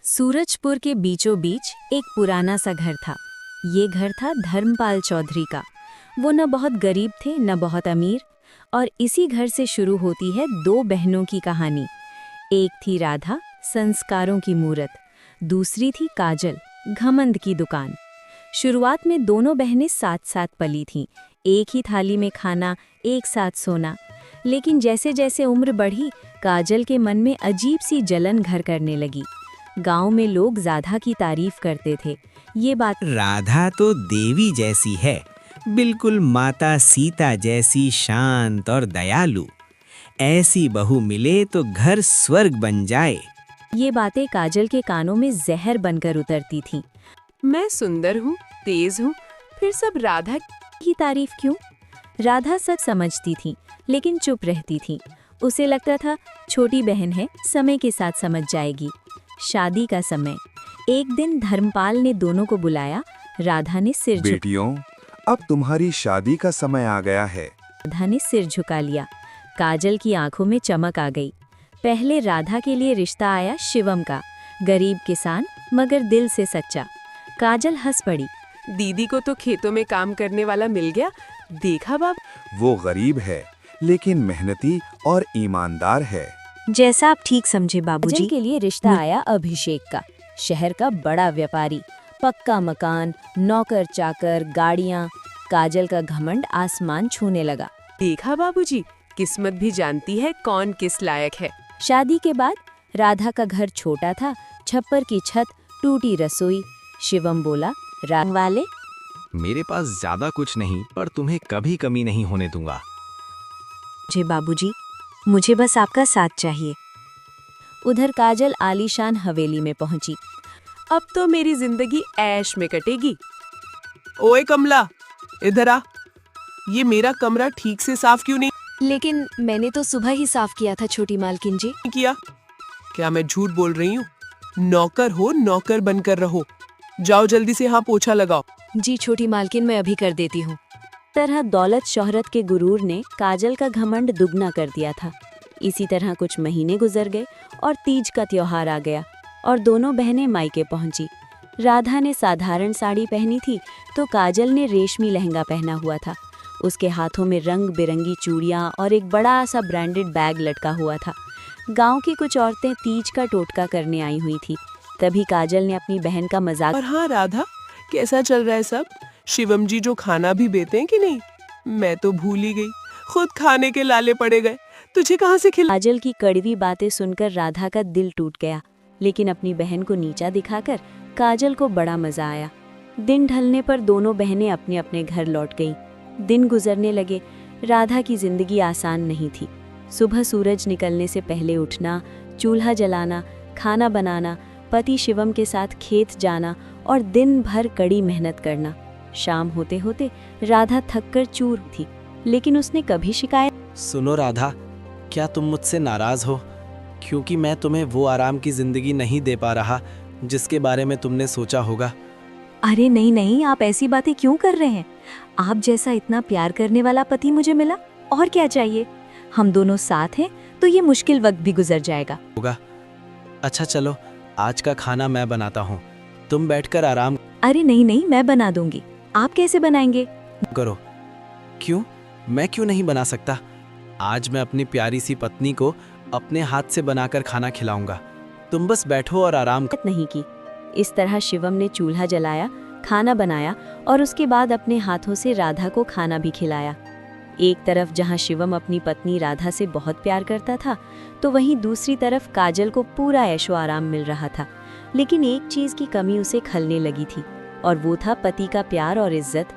सूरजपुर के बीचों बीच एक पुराना सा घर था। ये घर था धर्मपाल चौधरी का। वो न बहुत गरीब थे न बहुत अमीर, और इसी घर से शुरू होती है दो बहनों की कहानी। एक थी राधा, संस्कारों की मूरत, दूसरी थी काजल, घमंड की दुकान। शुरुआत में दोनों बहनें साथ साथ पली थीं, एक ही थाली में खाना, एक साथ सोना। लेकिन जैसे जैसे उम्र बढ़ी, काजल के मन में अजीब सी जलन घर करने लगी। गांव में लोग राधा की तारीफ करते थे। ये बात राधा तो देवी जैसी है, बिल्कुल माता सीता जैसी शांत और दयालु। ऐसी बहू मिले तो घर स्वर्ग बन जाए। ये बातें काजल के कानों में जहर बनकर उतरती थीं। मैं सुंदर हूँ, तेज हूँ, फिर सब राधा की तारीफ क्यों? राधा सब समझती थी, लेकिन चुप रहती थी। उसे लगता था छोटी बहन है, समय के साथ समझ जाएगी। शादी का समय। एक दिन धर्मपाल ने दोनों को बुलाया। राधा ने सिर बेटियों, अब तुम्हारी शादी का समय आ गया है। राधा ने सिर झुका लिया। काजल की आंखों में चमक आ गई। पहले राधा के लिए रिश्ता आया शिवम का, गरीब किसान मगर दिल से सच्चा। काजल हंस पड़ी। दीदी को तो खेतों में काम करने वाला मिल गया। देखा बाप, वो गरीब है लेकिन मेहनती और ईमानदार है। जैसा आप ठीक समझे बाबूजी। काजल के लिए रिश्ता आया अभिषेक का, शहर का बड़ा व्यापारी। पक्का मकान, नौकर चाकर, गाड़ियां। काजल का घमंड आसमान छूने लगा। देखा बाबूजी, किस्मत भी जानती है कौन किस लायक है। शादी के बाद राधा का घर छोटा था, छप्पर की छत, टूटी रसोई। शिवम बोला, रंग वाले मेरे पास ज्यादा कुछ नहीं, पर तुम्हें कभी कमी नहीं होने दूंगा। जी बाबूजी, मुझे बस आपका साथ चाहिए। उधर काजल आलीशान हवेली में पहुंची। अब तो मेरी जिंदगी ऐश में कटेगी। ओए कमला, इधर आ। ये मेरा कमरा ठीक से साफ क्यों नहीं लेकिन मैंने तो सुबह ही साफ किया था छोटी मालकिन जी। किया? क्या मैं झूठ बोल रही हूँ? नौकर हो, नौकर बनकर रहो। जाओ जल्दी से यहाँ पोछा लगाओ। जी छोटी मालकिन, मैं अभी कर देती हूँ। तरह दौलत शोहरत के गुरूर ने काजल का घमंड दुगना कर दिया था। इसी तरह कुछ महीने गुजर गए और तीज का त्योहार आ गया और दोनों बहनें मायके पहुंची। राधा ने साधारण साड़ी पहनी थी तो काजल ने रेशमी लहंगा पहना हुआ था। उसके हाथों में रंग बिरंगी चूड़ियां और एक बड़ा सा ब्रांडेड बैग लटका हुआ था। गांव की कुछ औरतें तीज का टोटका करने आई हुई थी। तभी काजल ने अपनी बहन का मजाक। और हाँ राधा, कैसा चल रहा है सब? शिवम जी जो खाना भी देते हैं कि नहीं? मैं तो भूल ही गई, खुद खाने के लाले पड़े गए। तुझे कहाँ से खिला? काजल की कड़वी बातें सुनकर राधा का दिल टूट गया, लेकिन अपनी बहन को नीचा दिखाकर काजल को बड़ा मजा आया। दिन ढलने पर दोनों बहनें अपने अपने घर लौट गईं। दिन गुजरने लगे। राधा की जिंदगी आसान नहीं थी। सुबह सूरज निकलने से पहले उठना, चूल्हा जलाना, खाना बनाना, पति शिवम के साथ खेत जाना और दिन भर कड़ी मेहनत करना। शाम होते होते राधा थककर चूर थी, लेकिन उसने कभी शिकायत। सुनो राधा, क्या तुम मुझसे नाराज हो क्योंकि मैं तुम्हें वो आराम की जिंदगी नहीं दे पा रहा जिसके बारे में तुमने सोचा होगा? अरे नहीं नहीं, आप ऐसी बातें क्यों कर रहे हैं? आप जैसा इतना प्यार करने वाला पति मुझे मिला, और क्या चाहिए? हम दोनों साथ हैं तो ये मुश्किल वक्त भी गुजर जाएगा। होगा। अच्छा चलो, आज का खाना मैं बनाता हूँ, तुम बैठकर आराम। अरे नहीं नहीं, मैं बना दूंगी। आप कैसे बनाएंगे? करो। क्यों? मैं क्यों नहीं बना सकता? आज मैं अपनी प्यारी सी पत्नी को अपने हाथ से बनाकर खाना खिलाऊंगा। तुम बस बैठो और आराम करो। नहीं की। इस तरह शिवम ने चूल्हा जलाया, खाना बनाया और उसके बाद अपने हाथों से राधा को खाना भी खिलाया। एक तरफ जहां शिवम अपनी पत्नी राधा से बहुत प्यार करता था, तो वहीं दूसरी तरफ काजल को पूरा ऐशो आराम मिल रहा था। लेकिन एक चीज की कमी उसे खलने लगी थी, और वो था पति का प्यार और इज्जत।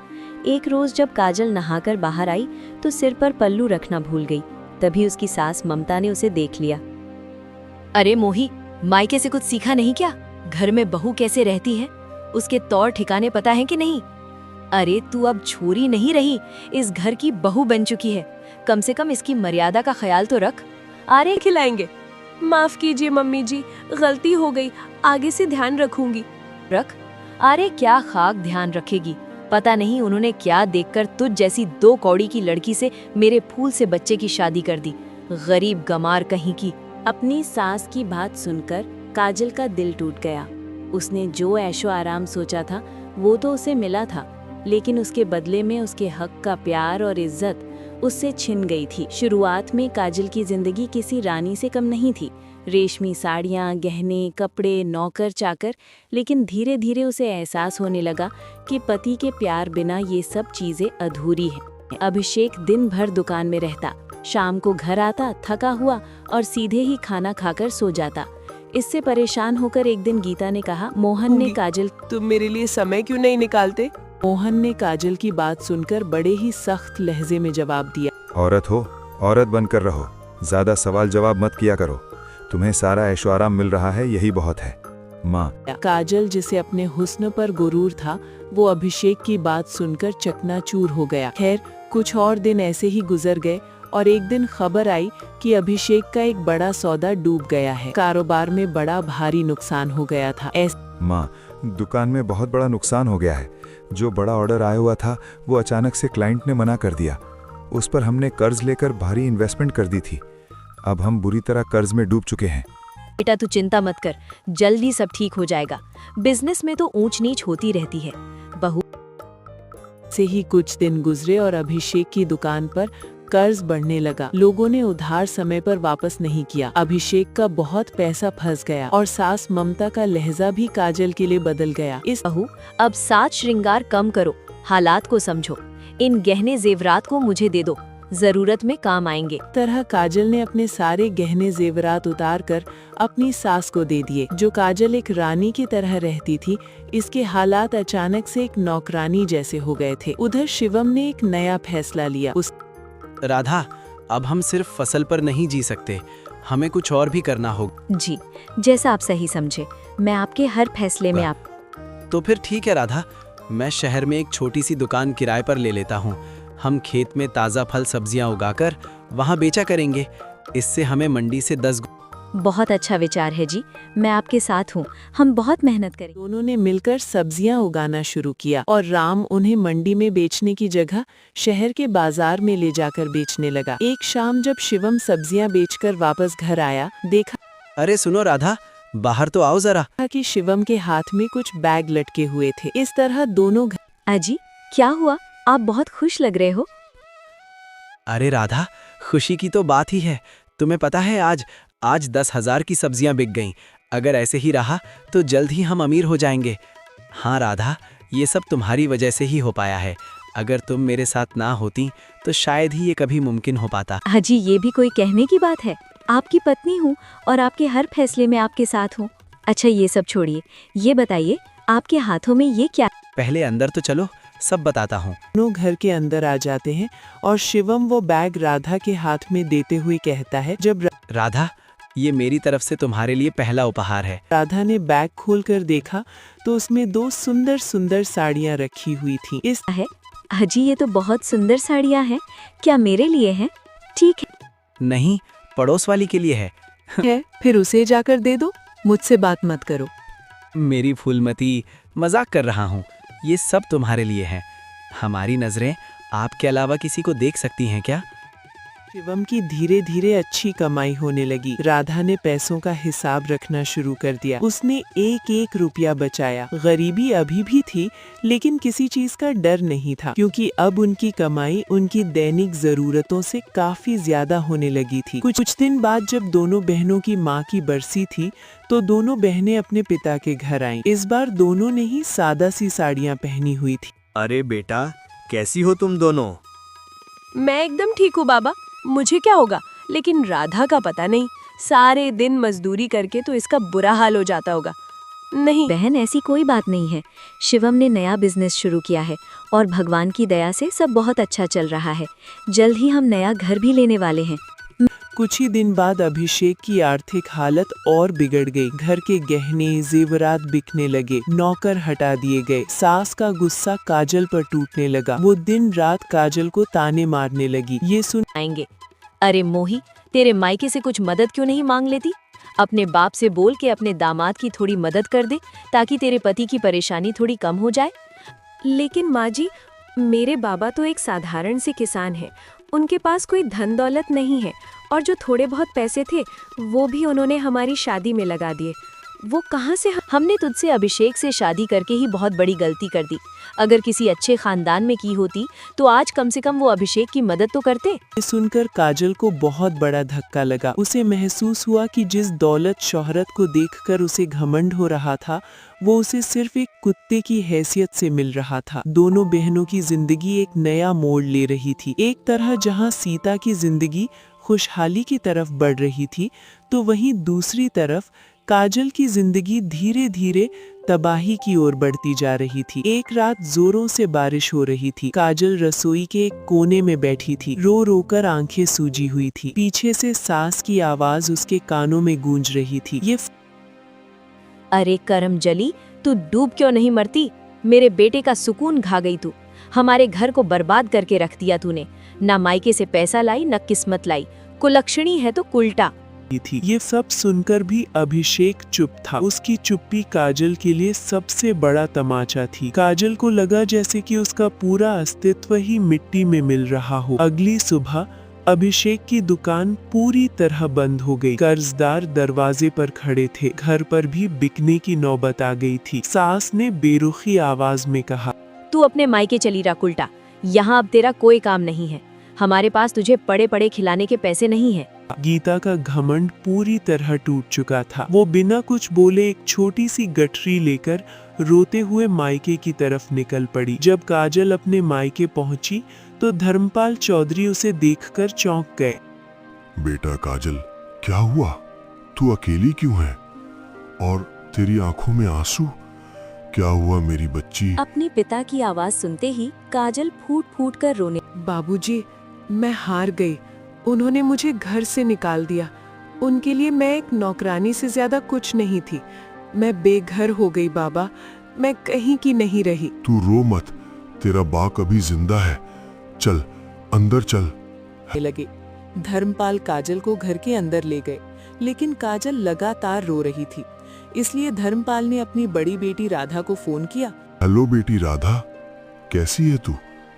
एक रोज जब काजल नहाकर बाहर आई तो सिर पर पल्लू रखना भूल गई। तभी उसकी सास ममता ने उसे देख लिया। अरे मोही, मायके से कुछ सीखा नहीं क्या? घर में बहू कैसे रहती है, उसके तौर ठिकाने पता है कि नहीं? अरे तू अब छोरी नहीं रही, इस घर की बहू बन चुकी है। कम से कम इसकी मर्यादा का ख्याल तो रख। अरे खिलाएंगे। माफ कीजिए मम्मी जी, गलती हो गई, आगे से ध्यान रखूंगी। रख? अरे क्या खाक ध्यान रखेगी? पता नहीं उन्होंने क्या देखकर तुझ जैसी 2 कौड़ी की लड़की से मेरे फूल से बच्चे की शादी कर दी। गरीब गमार कहीं की। अपनी सास की बात सुनकर काजल का दिल टूट गया। उसने जो ऐशो आराम सोचा था वो तो उसे मिला था, लेकिन उसके बदले में उसके हक का प्यार और इज्जत उससे छिन गई थी। शुरुआत में काजल की जिंदगी किसी रानी से कम नहीं थी। रेशमी साड़ियाँ, गहने, कपड़े, नौकर चाकर, लेकिन धीरे धीरे उसे एहसास होने लगा कि पति के प्यार बिना ये सब चीजें अधूरी हैं। अभिषेक दिन भर दुकान में रहता, शाम को घर आता थका हुआ और सीधे ही खाना खाकर सो जाता। इससे परेशान होकर एक दिन गीता ने कहा, मोहन ने काजल तुम मेरे लिए समय क्यों नहीं निकालते? मोहन ने काजल की बात सुनकर बड़े ही सख्त लहजे में जवाब दिया। औरत हो, औरत बनकर रहो, ज्यादा सवाल जवाब मत किया करो। तुम्हें सारा ऐशो आराम मिल रहा है, यही बहुत है। माँ। काजल, जिसे अपने हुस्न पर गुरूर था, वो अभिषेक की बात सुनकर चकनाचूर हो गया। खैर, कुछ और दिन ऐसे ही गुजर गए और एक दिन खबर आई कि अभिषेक का एक बड़ा सौदा डूब गया है। कारोबार में बड़ा भारी नुकसान हो गया था। माँ, दुकान में बहुत बड़ा नुकसान हो गया है। जो बड़ा ऑर्डर आया हुआ था वो अचानक से क्लाइंट ने मना कर दिया। उस पर हमने कर्ज लेकर भारी इन्वेस्टमेंट कर दी थी। अब हम बुरी तरह कर्ज में डूब चुके हैं। बेटा तू चिंता मत कर, जल्दी सब ठीक हो जाएगा। बिजनेस में तो ऊंच नीच होती रहती है। बहू से ही कुछ दिन गुजरे और अभिषेक की दुकान पर कर्ज बढ़ने लगा। लोगों ने उधार समय पर वापस नहीं किया। अभिषेक का बहुत पैसा फंस गया और सास ममता का लहजा भी काजल के लिए बदल गया। इस बहू, अब साज श्रृंगार कम करो, हालात को समझो। इन गहने जेवरात को मुझे दे दो, जरूरत में काम आएंगे। तरह काजल ने अपने सारे गहने जेवरात उतार कर अपनी सास को दे दिए। जो काजल एक रानी की तरह रहती थी, इसके हालात अचानक से एक नौकरानी जैसे हो गए थे। उधर शिवम ने एक नया फैसला लिया। राधा, अब हम सिर्फ फसल पर नहीं जी सकते, हमें कुछ और भी करना होगा। जी, जैसा आप सही समझे, मैं आपके हर फैसले में आप। तो फिर ठीक है राधा, मैं शहर में एक छोटी सी दुकान किराए पर ले लेता हूँ। हम खेत में ताज़ा फल सब्जियाँ उगाकर वहाँ बेचा करेंगे। इससे हमें मंडी से 10 बहुत अच्छा विचार है जी, मैं आपके साथ हूँ। हम बहुत मेहनत करें। दोनों ने मिलकर सब्जियां उगाना शुरू किया और राम उन्हें मंडी में बेचने की जगह शहर के बाजार में ले जाकर बेचने लगा। एक शाम जब शिवम सब्जियां बेचकर वापस घर आया, देखा अरे सुनो राधा, बाहर तो आओ जरा। कि शिवम के हाथ में कुछ बैग लटके हुए थे। इस तरह दोनों अजी, क्या हुआ? आप बहुत खुश लग रहे हो। अरे राधा, खुशी की तो बात ही है। तुम्हें पता है आज 10,000 की सब्जियां बिक गईं। अगर ऐसे ही रहा तो जल्द ही हम अमीर हो जाएंगे। हाँ राधा, ये सब तुम्हारी वजह से ही हो पाया है। अगर तुम मेरे साथ ना होती तो शायद ही ये कभी मुमकिन हो पाता। हाजी, ये भी कोई कहने की बात है? आपकी पत्नी हूँ और आपके हर फैसले में आपके साथ हूँ। अच्छा, ये सब छोड़िए, ये बताइए आपके हाथों में ये क्या? पहले अंदर तो चलो, सब बताता हूँ। दोनों घर के अंदर आ जाते हैं और शिवम वो बैग राधा के हाथ में देते हुए कहता है, जब राधा, ये मेरी तरफ से तुम्हारे लिए पहला उपहार है। राधा ने बैग खोलकर देखा तो उसमें 2 सुंदर सुंदर साड़ियाँ रखी हुई थीं। इस है हाजी, ये तो बहुत सुंदर साड़ियाँ हैं। क्या मेरे लिए हैं? ठीक है। नहीं, पड़ोस वाली के लिए है। फिर उसे जाकर दे दो, मुझसे बात मत करो। मेरी फूलमती, मजाक कर रहा हूँ। ये सब तुम्हारे लिए है। हमारी नजरें आपके अलावा किसी को देख सकती हैं क्या? शिवम की धीरे धीरे अच्छी कमाई होने लगी। राधा ने पैसों का हिसाब रखना शुरू कर दिया। उसने एक एक रुपया बचाया। गरीबी अभी भी थी, लेकिन किसी चीज का डर नहीं था, क्योंकि अब उनकी कमाई उनकी दैनिक जरूरतों से काफी ज्यादा होने लगी थी। कुछ दिन बाद जब दोनों बहनों की माँ की बरसी थी, तो दोनों बहनें अपने पिता के घर आईं। इस बार दोनों ने ही सादा सी साड़ियाँ पहनी हुई थी। अरे बेटा, कैसी हो तुम दोनों? मैं एकदम ठीक हूँ बाबा, मुझे क्या होगा, लेकिन राधा का पता नहीं। सारे दिन मजदूरी करके तो इसका बुरा हाल हो जाता होगा। नहीं बहन, ऐसी कोई बात नहीं है। शिवम ने नया बिजनेस शुरू किया है और भगवान की दया से सब बहुत अच्छा चल रहा है। जल्द ही हम नया घर भी लेने वाले हैं। कुछ ही दिन बाद अभिषेक की आर्थिक हालत और बिगड़ गई। घर के गहने जेवरात बिकने लगे, नौकर हटा दिए गए। सास का गुस्सा काजल पर टूटने लगा। वो दिन रात काजल को ताने मारने लगी। ये सुन आएंगे। अरे मोही, तेरे मायके से कुछ मदद क्यों नहीं मांग लेती? अपने बाप से बोल के अपने दामाद की थोड़ी मदद कर दे, ताकि तेरे पति की परेशानी थोड़ी कम हो जाए। लेकिन माँ जी, मेरे बाबा तो एक साधारण से किसान हैं। उनके पास कोई धन दौलत नहीं है और जो थोड़े बहुत पैसे थे वो भी उन्होंने हमारी शादी में लगा दिए। वो कहाँ से? हमने तुझसे अभिषेक से शादी करके ही बहुत बड़ी गलती कर दी। अगर किसी अच्छे खानदान में की होती तो आज कम से कम वो अभिषेक की मदद तो करते। ये सुनकर काजल को बहुत बड़ा धक्का लगा। उसे महसूस हुआ कि जिस दौलत शोहरत को देखकर उसे घमंड हो रहा था, वो उसे सिर्फ एक कुत्ते की हैसियत से मिल रहा था। दोनों बहनों की जिंदगी एक नया मोड़ ले रही थी। एक तरह जहां सीता की जिंदगी खुशहाली की तरफ बढ़ रही थी, तो वहीं दूसरी तरफ काजल की जिंदगी धीरे धीरे तबाही की ओर बढ़ती जा रही थी। एक रात जोरों से बारिश हो रही थी। काजल रसोई के एक कोने में बैठी थी, रो रो कर आंखें सूजी हुई थी। पीछे से सास की आवाज उसके कानों में गूंज रही थी। ये अरे करम जली, तू डूब क्यों नहीं मरती? मेरे बेटे का सुकून खा गई तू। हमारे घर को बर्बाद करके रख दिया तूने। ना मायके से पैसा लाई, न किस्मत लाई। कुलक्षणी है तो उल्टा थी। ये सब सुनकर भी अभिषेक चुप था। उसकी चुप्पी काजल के लिए सबसे बड़ा तमाचा थी। काजल को लगा जैसे कि उसका पूरा अस्तित्व ही मिट्टी में मिल रहा हो। अगली सुबह अभिषेक की दुकान पूरी तरह बंद हो गई। कर्जदार दरवाजे पर खड़े थे। घर पर भी बिकने की नौबत आ गई थी। सास ने बेरुखी आवाज में कहा, तू अपने मायके चली रहा कुल्टा। यहाँ अब तेरा कोई काम नहीं है। हमारे पास तुझे पड़े पड़े खिलाने के पैसे नहीं है। गीता का घमंड पूरी तरह टूट चुका था। वो बिना कुछ बोले एक छोटी सी गठरी लेकर रोते हुए मायके की तरफ निकल पड़ी। जब काजल अपने मायके पहुंची तो धर्मपाल चौधरी उसे देखकर चौंक गए। बेटा काजल, क्या हुआ? तू अकेली क्यों है? और तेरी आंखों में आंसू? क्या हुआ मेरी बच्ची? अपने पिता की आवाज सुनते ही काजल फूट फूट कर रोने। बाबूजी, मैं हार गई। उन्होंने मुझे घर से निकाल दिया। उनके लिए मैं एक नौकरानी से ज्यादा कुछ नहीं थी। मैं बेघर हो गई बाबा। मैं कहीं की नहीं रही। तू रो मत, तेरा बाप अभी जिंदा है। चल अंदर चल। लगे। धर्मपाल काजल को घर के अंदर ले गए, लेकिन काजल लगातार रो रही थी। इसलिए धर्मपाल ने अपनी बड़ी बेटी राधा को फोन किया। हेलो बेटी राधा, कैसी है तू?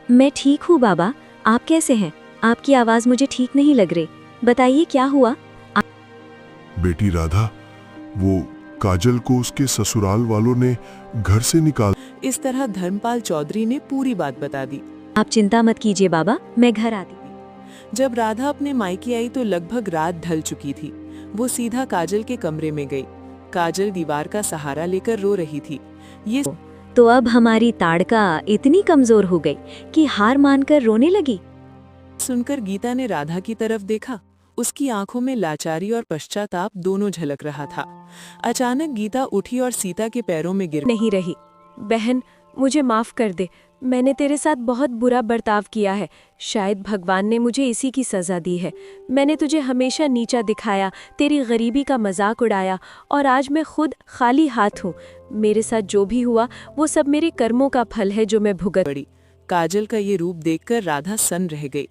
मैं ठीक हूँ बाबा, आप कैसे हैं? आपकी आवाज मुझे ठीक नहीं लग रही। बताइए क्या हुआ? बेटी राधा, वो काजल को उसके ससुराल वालों ने घर से निकाल। इस तरह धर्मपाल चौधरी ने पूरी बात बता दी। आप चिंता मत कीजिए बाबा, मैं घर आती हूँ। जब राधा अपने मायके आई तो लगभग रात ढल चुकी थी। वो सीधा काजल के कमरे में गई। काजल दीवार का सहारा लेकर रो रही थी। ये तो अब हमारी ताड़का इतनी कमजोर हो गई कि हार मानकर रोने लगी। सुनकर गीता ने राधा की तरफ देखा। उसकी आंखों में लाचारी और पश्चाताप दोनों झलक रहा था। अचानक गीता उठी और सीता के पैरों में गिर नहीं रही। बहन, मुझे माफ कर दे। मैंने तेरे साथ बहुत बुरा बर्ताव किया है। शायद भगवान ने मुझे इसी की सजा दी है। मैंने तुझे हमेशा नीचा दिखाया, तेरी गरीबी का मजाक उड़ाया, और आज मैं खुद खाली हाथ हूँ। मेरे साथ जो भी हुआ वो सब मेरे कर्मों का फल है जो मैं भुगत पड़ी। काजल का ये रूप देखकर राधा सन्न रह गई।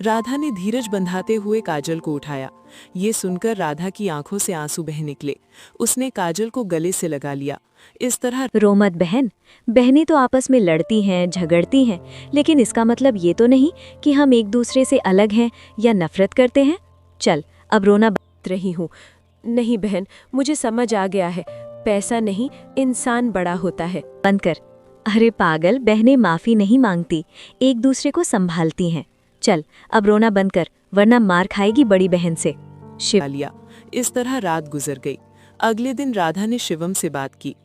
राधा ने धीरज बंधाते हुए काजल को उठाया। ये सुनकर राधा की आंखों से आंसू बह निकले। उसने काजल को गले से लगा लिया। इस तरह रो मत बहन। बहनें तो आपस में लड़ती हैं, झगड़ती हैं, लेकिन इसका मतलब ये तो नहीं कि हम एक दूसरे से अलग हैं या नफरत करते हैं। चल अब रोना बंद रही हूँ। नहीं बहन, मुझे समझ आ गया है। पैसा नहीं, इंसान बड़ा होता है। कर। अरे पागल, बहनें माफी नहीं मांगती, एक दूसरे को संभालती हैं। चल अब रोना बंद कर, वरना मार खाएगी बड़ी बहन से। शिव लिया। इस तरह रात गुजर गई। अगले दिन राधा ने शिवम से बात की।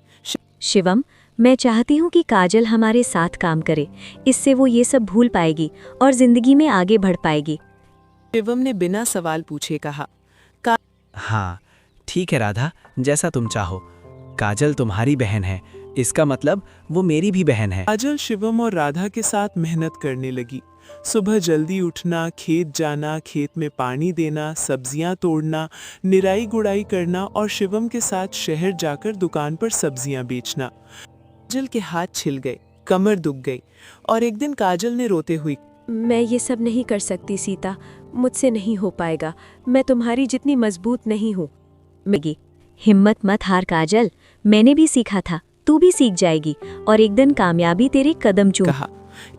शिवम, मैं चाहती हूँ कि काजल हमारे साथ काम करे। इससे वो ये सब भूल पाएगी और जिंदगी में आगे बढ़ पाएगी। शिवम ने बिना सवाल पूछे कहा। हाँ ठीक है राधा, जैसा तुम चाहो। काजल तुम्हारी बहन है, इसका मतलब वो मेरी भी बहन है। काजल शिवम और राधा के साथ मेहनत करने लगी। सुबह जल्दी उठना, खेत जाना, खेत में पानी देना, सब्जियां तोड़ना, निराई गुड़ाई करना और शिवम के साथ शहर जाकर दुकान पर सब्जियां बेचना। काजल के हाथ छिल गए, कमर दुख गई और एक दिन काजल ने रोते हुए, मैं ये सब नहीं कर सकती सीता, मुझसे नहीं हो पाएगा। मैं तुम्हारी जितनी मजबूत नहीं हूँ। हिम्मत मत हार काजल, मैंने भी सीखा था, तू भी सीख जाएगी और एक दिन कामयाबी तेरे कदम चूम। कहा।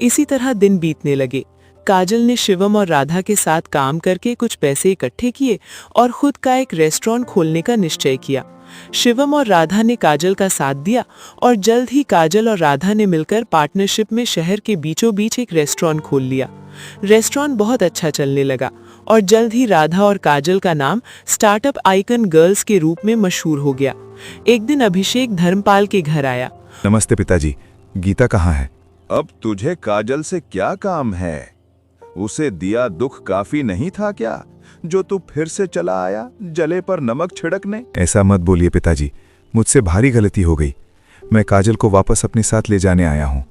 इसी तरह दिन बीतने लगे। काजल ने शिवम और राधा के साथ काम करके कुछ पैसे इकट्ठे किए और खुद का एक रेस्टोरेंट खोलने का निश्चय किया। शिवम और राधा ने काजल का साथ दिया और जल्द ही काजल और राधा ने मिलकर पार्टनरशिप में शहर के बीचों बीच एक रेस्टोरेंट खोल लिया। रेस्टोरेंट बहुत अच्छा चलने लगा और जल्द ही राधा और काजल का नाम स्टार्टअप आइकन गर्ल्स के रूप में मशहूर हो गया। एक दिन अभिषेक धर्मपाल के घर आया। नमस्ते पिताजी, गीता कहाँ है? अब तुझे काजल से क्या काम है? उसे दिया दुख काफी नहीं था क्या, जो तू फिर से चला आया जले पर नमक छिड़कने? ऐसा मत बोलिए पिताजी, मुझसे भारी गलती हो गई। मैं काजल को वापस अपने साथ ले जाने आया हूँ।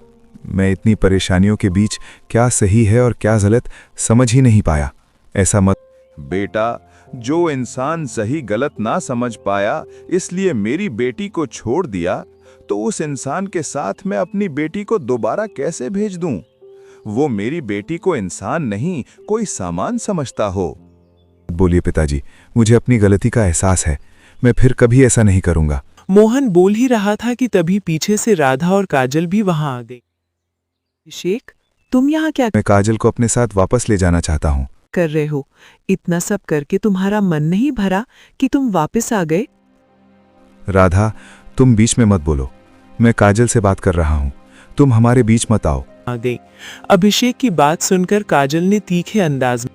मैं इतनी परेशानियों के बीच क्या सही है और क्या गलत समझ ही नहीं पाया। ऐसा मत। बेटा, जो इंसान सही गलत ना समझ पाया इसलिए मेरी बेटी को छोड़ दिया, तो उस इंसान के साथ मैं अपनी बेटी को दोबारा कैसे भेज दूं? वो मेरी बेटी को इंसान नहीं कोई सामान समझता हो। बोलिए पिताजी, मुझे अपनी गलती का एहसास है। मैं फिर कभी ऐसा नहीं करूंगा। मोहन बोल ही रहा था कि तभी पीछे से राधा और काजल भी वहां आ गई। अभिषेक, तुम यहाँ क्या मैं काजल को अपने साथ वापस ले जाना चाहता हूँ। कर रहे हो? इतना सब करके तुम्हारा मन नहीं भरा कि तुम वापस आ गए? राधा, तुम बीच में मत बोलो। मैं काजल से बात कर रहा हूँ, तुम हमारे बीच मत आओ। आ गई। अभिषेक की बात सुनकर काजल ने तीखे अंदाज में,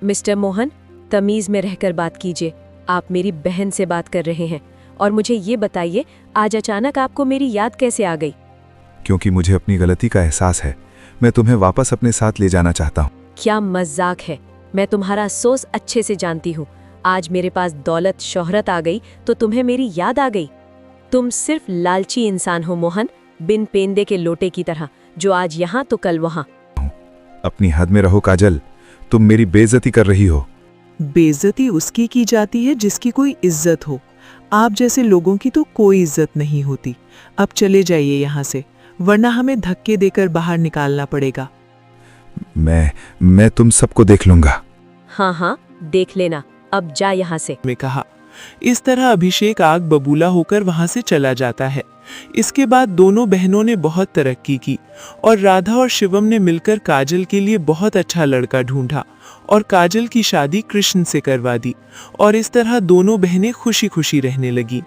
मिस्टर मोहन, तमीज में रहकर बात कीजिए। आप मेरी बहन से बात कर रहे हैं और मुझे ये बताइए, आज अचानक आपको मेरी याद कैसे आ गई? क्योंकि मुझे अपनी गलती का एहसास है। मैं तुम्हें वापस अपने साथ ले जाना चाहता हूँ। क्या मजाक है? मैं तुम्हारा सोच अच्छे से जानती हूँ। आज मेरे पास दौलत शोहरत आ गई तो तुम्हें मेरी याद आ गई। तुम सिर्फ लालची इंसान हो मोहन, बिन पेंदे के लोटे की तरह, जो आज यहाँ तो कल वहाँ। अपनी हद में रहो काजल, तुम मेरी बेइज्जती कर रही हो। बेइज्जती उसकी की जाती है जिसकी कोई इज्जत हो। आप जैसे लोगों की तो कोई इज्जत नहीं होती। अब चले जाइए यहाँ से, वरना हमें धक्के देकर बाहर निकालना पड़ेगा। मैं तुम सबको देख लूंगा। हाँ, देख लेना। अब जा यहाँ से। मैं कहा। इस तरह अभिषेक आग बबूला होकर वहां से चला जाता है। इसके बाद दोनों बहनों ने बहुत तरक्की की और राधा और शिवम ने मिलकर काजल के लिए बहुत अच्छा लड़का ढूंढा और काजल की शादी कृष्ण से करवा दी और इस तरह दोनों बहनें खुशी खुशी रहने लगी।